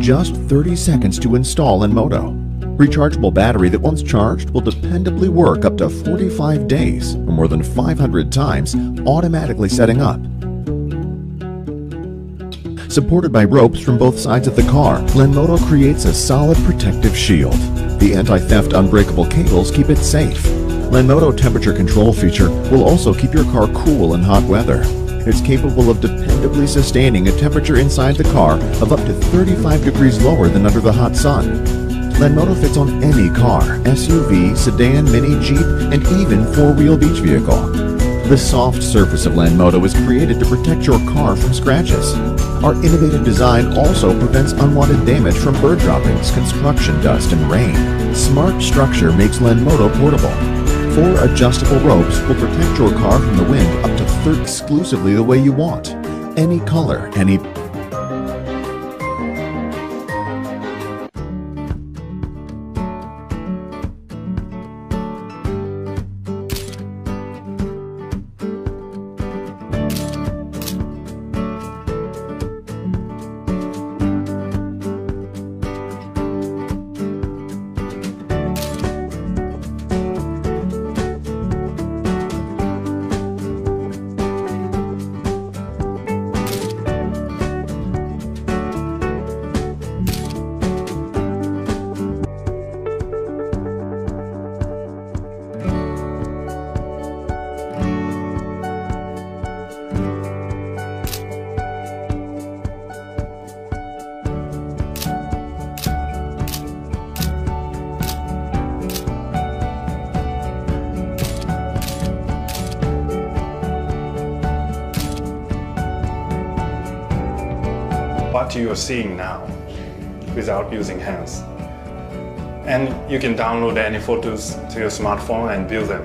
just 30 seconds to install Lenmodo. Rechargeable battery that once charged will dependably work up to 45 days or more than 500 times, automatically setting up. Supported by ropes from both sides of the car, Lenmodo creates a solid protective shield. The anti-theft unbreakable cables keep it safe. Lenmodo temperature control feature will also keep your car cool in hot weather. It's capable of dependably sustaining a temperature inside the car of up to 35 degrees lower than under the hot sun. Lenmodo fits on any car, SUV, sedan, mini, Jeep, and even four-wheel beach vehicle. The soft surface of Lenmodo is created to protect your car from scratches. Our innovative design also prevents unwanted damage from bird droppings, construction dust, and rain. Smart structure makes Lenmodo portable. 4 adjustable ropes will protect your car from the wind up to 30 exclusively the way you want. Any color, any what you are seeing now without using hands. And you can download any photos to your smartphone and view them.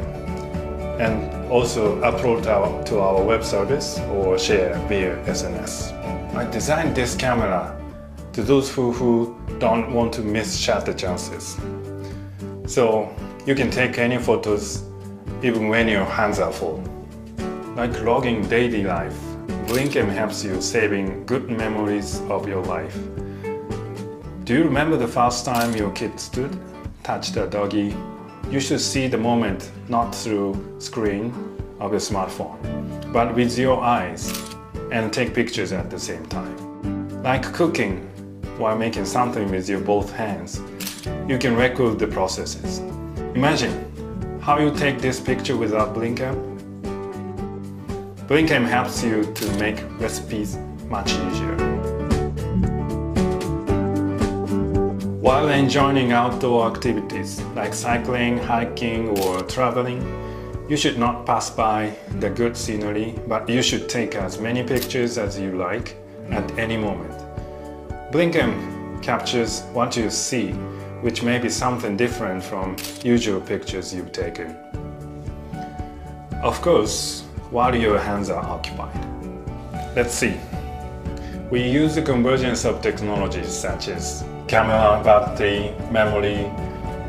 And also upload to our web service or share via SNS. I designed this camera to those who don't want to miss shutter chances. So you can take any photos even when your hands are full. Like logging daily life, Blinkem helps you saving good memories of your life. Do you remember the first time your kid stood, touched a doggy? You should see the moment not through screen of your smartphone, but with your eyes, and take pictures at the same time. Like cooking while making something with your both hands, you can record the processes. Imagine how you take this picture without Blinkem. Blinkem helps you to make recipes much easier. While enjoying outdoor activities like cycling, hiking, or traveling, you should not pass by the good scenery, but you should take as many pictures as you like at any moment. Blinkem captures what you see, which may be something different from usual pictures you've taken. Of course, while your hands are occupied. Let's see. We use the convergence of technologies such as camera, battery, memory,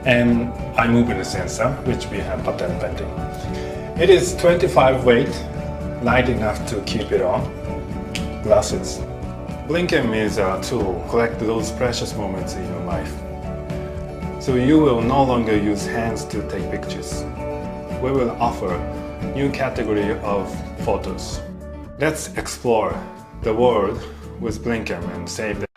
and eye movement sensor, which we have patent pending. It is 25 weight, light enough to keep it on. Glasses. Blinkem is a tool to collect those precious moments in your life. So you will no longer use hands to take pictures. We will offer new category of photos. Let's explore the world with Blinkem and save the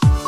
Lenmodo.com.